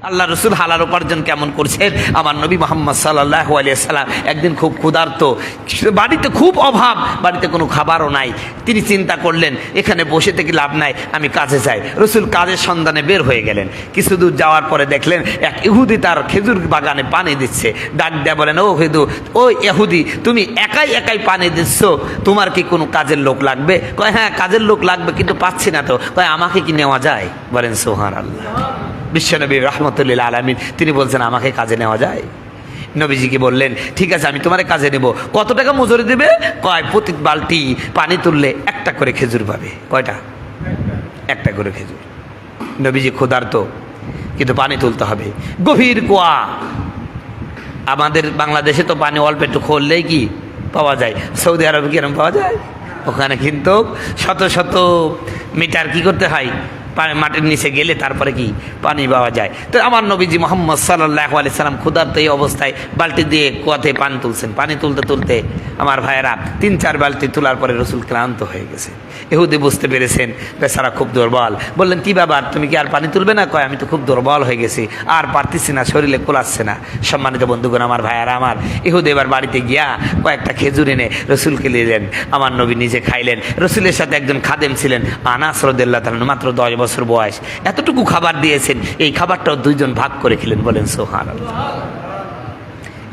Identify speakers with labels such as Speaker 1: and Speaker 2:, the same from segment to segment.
Speaker 1: আল্লাহ রসুল হালাল উপার্জন কেমন করছেন। আমার নবী মুহাম্মদ সাল্লাল্লাহু আলাইহি সাল্লাম একদিন খুব ক্ষুধার্ত, বাড়িতে খুব অভাব, বাড়িতে কোনো খাবারও নাই। তিনি চিন্তা করলেন এখানে বসে থেকে লাভ নাই, আমি কাজে যাই। রসুল কাজের সন্ধানে বের হয়ে গেলেন। কিছু দূর যাওয়ার পরে দেখলেন এক ইহুদি তার খেজুর বাগানে পানি দিচ্ছে। ডাক দেয়া বলেন, ও হেদু, ও ইহুদি, তুমি একাই একাই পানি দিচ্ছ, তোমার কি কোনো কাজের লোক লাগবে? কয় হ্যাঁ কাজের লোক লাগবে, কিন্তু পাচ্ছি না তো। কয় আমাকে কি নেওয়া যায়? বলেন সুবহানাল্লাহ। বিশ্বনবী রাহমাতুল্লিল আলামিন তিনি বলছেন আমাকে কাজে নেওয়া যায়। নবীজিকে বললেন ঠিক আছে আমি তোমার কাজে নেব। কত টাকা মজুরি দেবে? কয় প্রতি বালতি পানি তুললে একটা করে খেজুর পাবে। কয়টা? একটা করে খেজুর। নবীজি ক্ষুধার্ত, কিন্তু পানি তুলতে হবে। গভীর কুয়া। আমাদের বাংলাদেশে তো পানি অল্প একটু খুললেই কি পাওয়া যায়, সৌদি আরবে কিরম পাওয়া যায়? ওখানে কিন্তু শত শত মিটার কি করতে হয়, মাটির নিচে গেলে তারপরে কি পানি পাওয়া যায়। তো আমার নবীজি মুহাম্মদ সাল্লাল্লাহু আলাইহি সাল্লাম ক্ষুধার্ত এই অবস্থায় বালতি দিয়ে কুয়াতে পানি তুলছেন। পানি তুলতে তুলতে আমার ভাইয়েরা 3-4 বালতি তোলার পরে রসুল ক্লান্ত হয়ে গেছে। ইহুদি বুঝতে পেরেছেন বেচারা খুব দুর্বল। বললেন কি ব্যাপার, তুমি কি আর পানি তুলবে না? কয় আমি তো খুব দুর্বল হয়ে গেছি, আর পারতেছি না, শরীরে কোলাচ্ছে না। সম্মানিত বন্ধুগণ, আমার ভাইয়ারা আমার, ইহুদি এবার বাড়িতে গিয়া কয়েকটা খেজুর এনে রসুলকে দিলেন। আমার নবী নিজে খাইলেন। রসুলের সাথে একজন খাদেম ছিলেন, আনাস রাদিয়াল্লাহু তাআলা, মাত্র 10 বছর বয়স। এতটুকু খাবার দিয়েছেন, এই খাবারটাও দুইজন ভাগ করে খেলেন। বলেন সুবহানাল্লাহ।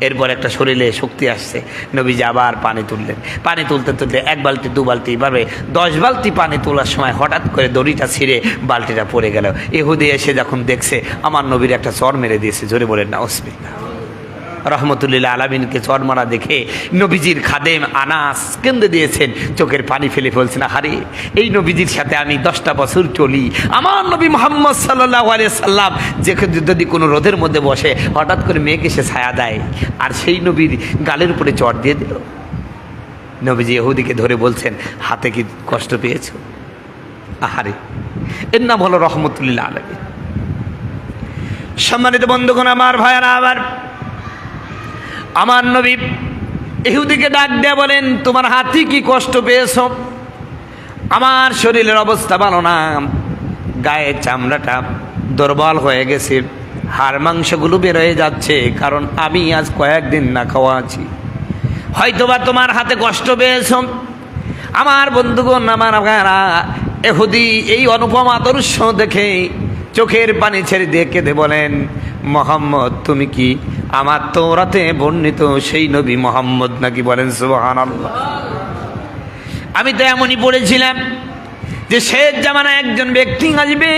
Speaker 1: এরপর একটা শরীরে শক্তি আসছে, নবীজি আবার পানি তুললেন। পানি তুলতে তুলতে 1 বালতি 2 বালতি এভাবে 10 বালতি পানি তোলার সময় হঠাৎ করে দড়িটা ছিঁড়ে বালতিটা পড়ে গেল। ইহুদি এসে যখন দেখছে আমার নবীর একটা চর মেরে দিয়েছে। জোরে বলেন নাউজুবিল্লাহ। রহমতুল্লিল আলামিনকে চর মারা দেখে নবীজির খাদেম আনাস কেঁদে দিয়েছেন, চোখের পানি ফেলে ফেলছেন। হারে, এই নবীজির সাথে আমি 10টা বছর চলি। আমার নবী মুহাম্মদ সাল্লাল্লাহু আলাইহি সাল্লাম যদি কোনো রোদের মধ্যে বসে, হঠাৎ করে মেঘে এসে ছায়া দেয়, আর সেই নবীর গালের উপরে চর দিয়ে দিল। নবীজি ইহুদিকে ধরে বলছেন হাতে কি কষ্ট পেয়েছ? আহারে, এর নাম হলো রহমতুল্লিল আলামিন। সম্মানিত বন্ধুগণ, আমার ভাইয়ারা, আমার নবী ইহুদিকে ডাক দেয়া বলেন তোমার হাতে কি কষ্ট পেয়েছ? আমার শরীরের অবস্থা ভালো না, গায়ের চামড়াটা দুর্বল হয়ে গেছে, হাড় মাংসগুলো বের হয়ে যাচ্ছে, কারণ আমি আজ কয়েকদিন না খাওয়া আছি। হয়তোবা তোমার হাতে কষ্ট পেয়েছ। আমার বন্ধুগণ, আমার ভাইয়ারা, ইহুদি এই অনুপম আদর্শ দেখে চোখের পানি ছেড়ে দিয়ে কেঁদে বলেন মুহাম্মদ তুমি কি আমার তাওরাতে বর্ণিত সেই নবী মুহাম্মদ নাকি? বলেন সুবহানাল্লাহ। আমি তো এমনই পড়েছিলাম যে শেষ জামানায় একজন ব্যক্তি আসবে,